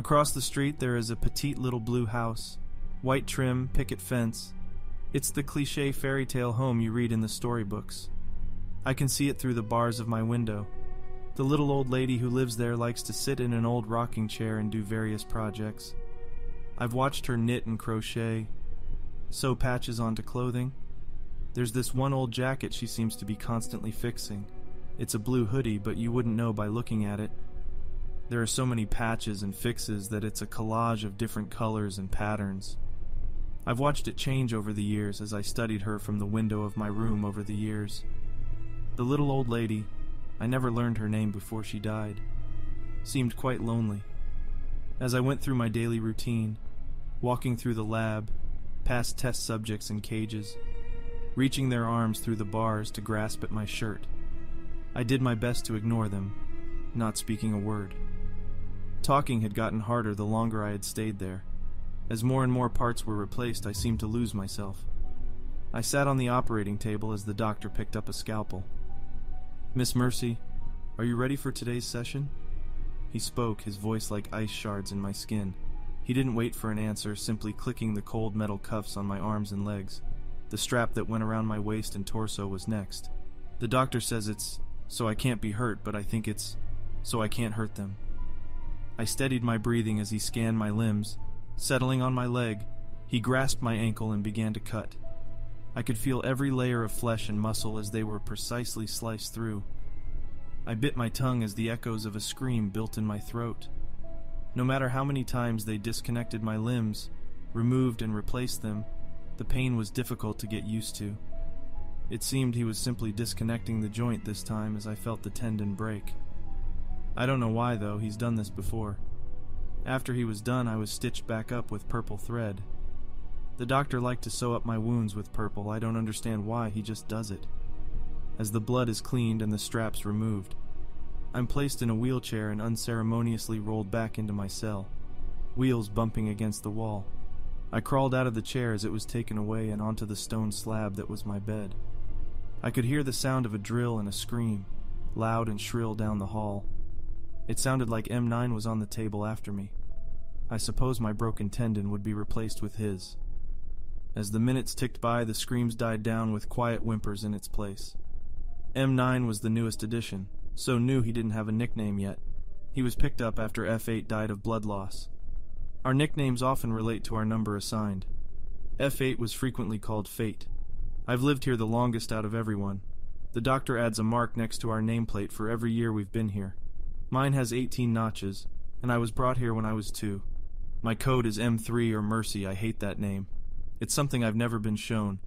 Across the street there is a petite little blue house, white trim, picket fence. It's the cliché fairy tale home you read in the storybooks. I can see it through the bars of my window. The little old lady who lives there likes to sit in an old rocking chair and do various projects. I've watched her knit and crochet, sew patches onto clothing. There's this one old jacket she seems to be constantly fixing. It's a blue hoodie, but you wouldn't know by looking at it. There are so many patches and fixes that it's a collage of different colors and patterns. I've watched it change over the years as I studied her from the window of my room over the years. The little old lady, I never learned her name before she died, seemed quite lonely. As I went through my daily routine, walking through the lab, past test subjects in cages, reaching their arms through the bars to grasp at my shirt, I did my best to ignore them, not speaking a word. Talking had gotten harder the longer I had stayed there. As more and more parts were replaced, I seemed to lose myself. I sat on the operating table as the doctor picked up a scalpel. "Miss Mercy, are you ready for today's session?" He spoke, his voice like ice shards in my skin. He didn't wait for an answer, simply clicking the cold metal cuffs on my arms and legs. The strap that went around my waist and torso was next. "The doctor says it's so I can't be hurt, but I think it's so I can't hurt them." I steadied my breathing as he scanned my limbs. Settling on my leg, he grasped my ankle and began to cut. I could feel every layer of flesh and muscle as they were precisely sliced through. I bit my tongue as the echoes of a scream built in my throat. No matter how many times they disconnected my limbs, removed and replaced them, the pain was difficult to get used to. It seemed he was simply disconnecting the joint this time as I felt the tendon break. I don't know why, though, he's done this before. After he was done, I was stitched back up with purple thread. The doctor liked to sew up my wounds with purple. I don't understand why, he just does it. As the blood is cleaned and the straps removed, I'm placed in a wheelchair and unceremoniously rolled back into my cell, wheels bumping against the wall. I crawled out of the chair as it was taken away and onto the stone slab that was my bed. I could hear the sound of a drill and a scream, loud and shrill down the hall. It sounded like M9 was on the table after me. I suppose my broken tendon would be replaced with his. As the minutes ticked by, the screams died down with quiet whimpers in its place. M9 was the newest addition, so new he didn't have a nickname yet. He was picked up after F8 died of blood loss. Our nicknames often relate to our number assigned. F8 was frequently called Fate. I've lived here the longest out of everyone. The doctor adds a mark next to our nameplate for every year we've been here. Mine has 18 notches, and I was brought here when I was 2. My code is M3 or Mercy. I hate that name. It's something I've never been shown.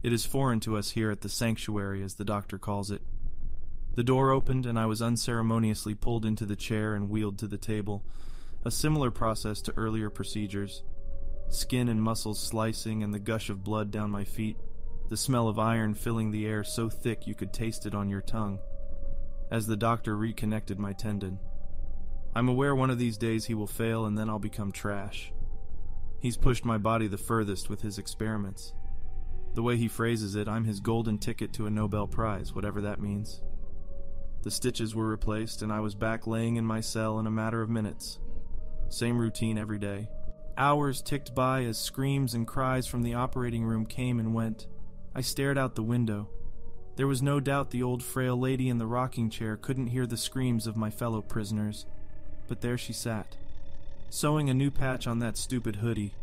It is foreign to us here at the sanctuary, as the doctor calls it. The door opened and I was unceremoniously pulled into the chair and wheeled to the table, a similar process to earlier procedures. Skin and muscles slicing and the gush of blood down my feet, the smell of iron filling the air so thick you could taste it on your tongue. As the doctor reconnected my tendon. I'm aware one of these days he will fail and then I'll become trash. He's pushed my body the furthest with his experiments. The way he phrases it, I'm his golden ticket to a Nobel Prize, whatever that means. The stitches were replaced and I was back laying in my cell in a matter of minutes. Same routine every day. Hours ticked by as screams and cries from the operating room came and went. I stared out the window. There was no doubt the old frail lady in the rocking chair couldn't hear the screams of my fellow prisoners, but there she sat, sewing a new patch on that stupid hoodie.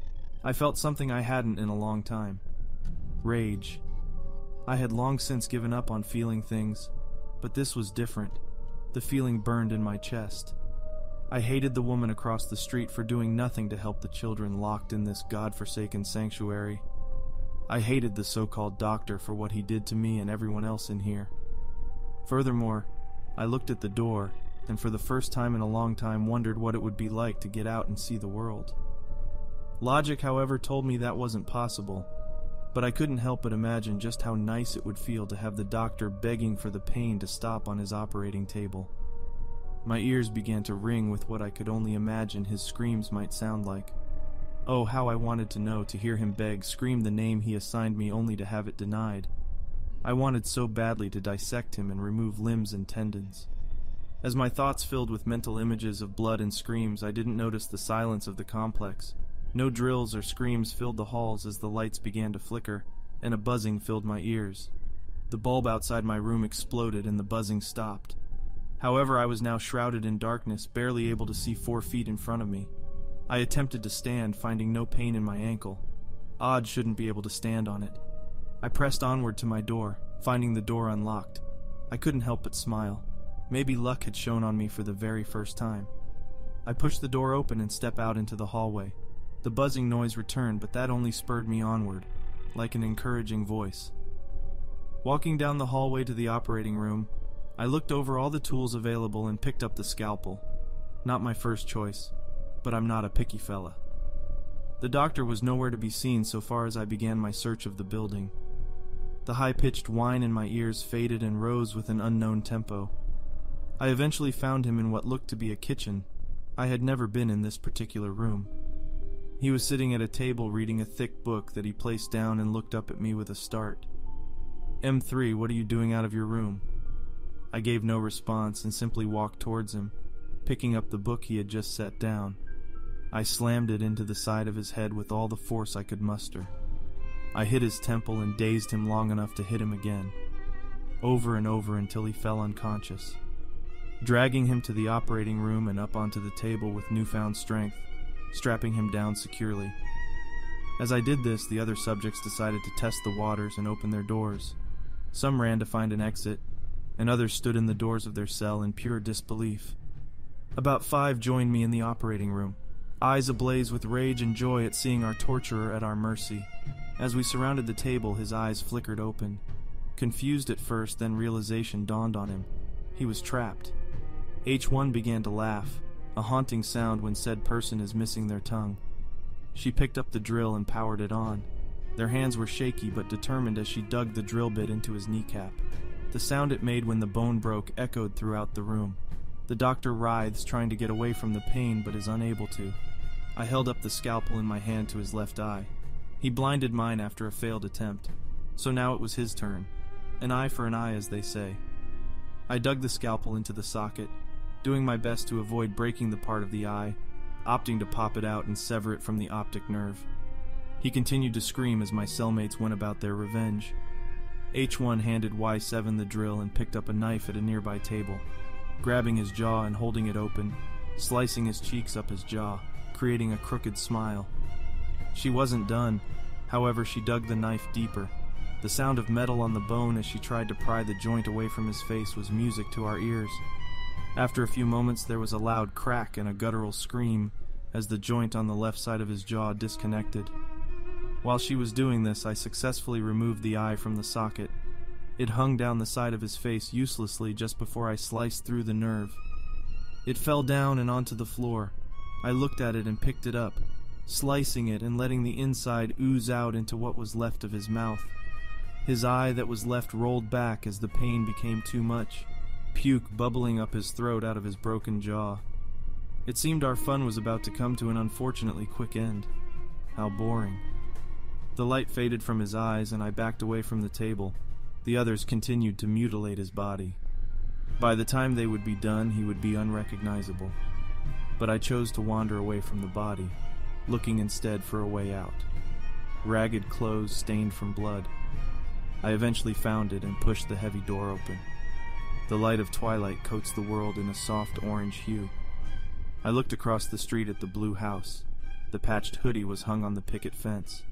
I felt something I hadn't in a long time. Rage. I had long since given up on feeling things, but this was different. The feeling burned in my chest. I hated the woman across the street for doing nothing to help the children locked in this godforsaken sanctuary. I hated the so-called doctor for what he did to me and everyone else in here. Furthermore, I looked at the door, and for the first time in a long time wondered what it would be like to get out and see the world. Logic, however, told me that wasn't possible, but I couldn't help but imagine just how nice it would feel to have the doctor begging for the pain to stop on his operating table. My ears began to ring with what I could only imagine his screams might sound like. Oh, how I wanted to know, to hear him beg, scream the name he assigned me only to have it denied. I wanted so badly to dissect him and remove limbs and tendons. As my thoughts filled with mental images of blood and screams, I didn't notice the silence of the complex. No drills or screams filled the halls as the lights began to flicker, and a buzzing filled my ears. The bulb outside my room exploded and the buzzing stopped. However, I was now shrouded in darkness, barely able to see 4 feet in front of me. I attempted to stand, finding no pain in my ankle. Odd shouldn't be able to stand on it. I pressed onward to my door, finding the door unlocked. I couldn't help but smile. Maybe luck had shone on me for the very first time. I pushed the door open and stepped out into the hallway. The buzzing noise returned, but that only spurred me onward, like an encouraging voice. Walking down the hallway to the operating room, I looked over all the tools available and picked up the scalpel. Not my first choice, but I'm not a picky fella. The doctor was nowhere to be seen so far as I began my search of the building. The high-pitched whine in my ears faded and rose with an unknown tempo. I eventually found him in what looked to be a kitchen. I had never been in this particular room. He was sitting at a table reading a thick book that he placed down and looked up at me with a start. "M3, what are you doing out of your room?" I gave no response and simply walked towards him, picking up the book he had just set down. I slammed it into the side of his head with all the force I could muster. I hit his temple and dazed him long enough to hit him again, over and over until he fell unconscious. Dragging him to the operating room and up onto the table with newfound strength, strapping him down securely. As I did this, the other subjects decided to test the waters and open their doors. Some ran to find an exit, and others stood in the doors of their cell in pure disbelief. About 5 joined me in the operating room, eyes ablaze with rage and joy at seeing our torturer at our mercy. As we surrounded the table, his eyes flickered open. Confused at first, then realization dawned on him. He was trapped. H1 began to laugh, a haunting sound when said person is missing their tongue. She picked up the drill and powered it on. Their hands were shaky but determined as she dug the drill bit into his kneecap. The sound it made when the bone broke echoed throughout the room. The doctor writhes, trying to get away from the pain but is unable to. I held up the scalpel in my hand to his left eye. He blinded mine after a failed attempt, so now it was his turn. An eye for an eye, as they say. I dug the scalpel into the socket, doing my best to avoid breaking the part of the eye, opting to pop it out and sever it from the optic nerve. He continued to scream as my cellmates went about their revenge. H1 handed Y7 the drill and picked up a knife at a nearby table, grabbing his jaw and holding it open, slicing his cheeks up his jaw, creating a crooked smile. She wasn't done, however she dug the knife deeper. The sound of metal on the bone as she tried to pry the joint away from his face was music to our ears. After a few moments there was a loud crack and a guttural scream as the joint on the left side of his jaw disconnected. While she was doing this, I successfully removed the eye from the socket. It hung down the side of his face uselessly just before I sliced through the nerve. It fell down and onto the floor. I looked at it and picked it up, slicing it and letting the inside ooze out into what was left of his mouth. His eye that was left rolled back as the pain became too much, puke bubbling up his throat out of his broken jaw. It seemed our fun was about to come to an unfortunately quick end. How boring. The light faded from his eyes and I backed away from the table. The others continued to mutilate his body. By the time they would be done, he would be unrecognizable. But I chose to wander away from the body, looking instead for a way out. Ragged clothes stained from blood. I eventually found it and pushed the heavy door open. The light of twilight coats the world in a soft orange hue. I looked across the street at the blue house. The patched hoodie was hung on the picket fence.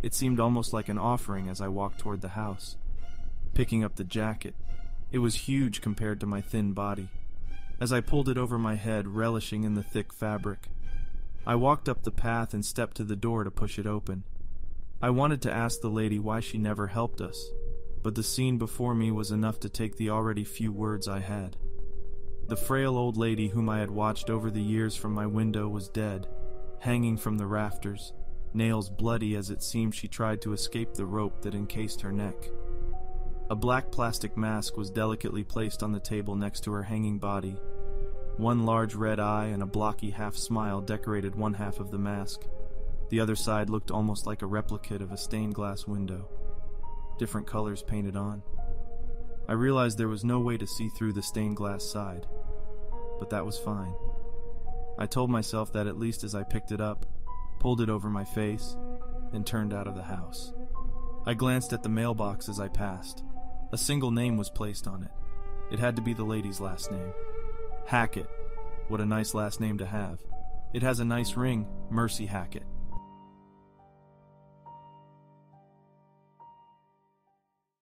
It seemed almost like an offering as I walked toward the house. Picking up the jacket, it was huge compared to my thin body. As I pulled it over my head, relishing in the thick fabric, I walked up the path and stepped to the door to push it open. I wanted to ask the lady why she never helped us, but the scene before me was enough to take the already few words I had. The frail old lady whom I had watched over the years from my window was dead, hanging from the rafters, nails bloody as it seemed she tried to escape the rope that encased her neck. A black plastic mask was delicately placed on the table next to her hanging body. One large red eye and a blocky half-smile decorated one half of the mask. The other side looked almost like a replicate of a stained glass window. Different colors painted on. I realized there was no way to see through the stained glass side. but that was fine. I told myself that at least as I picked it up, pulled it over my face, and turned out of the house. I glanced at the mailbox as I passed. A single name was placed on it. It had to be the lady's last name. Hackett. What a nice last name to have. It has a nice ring, Mercy Hackett.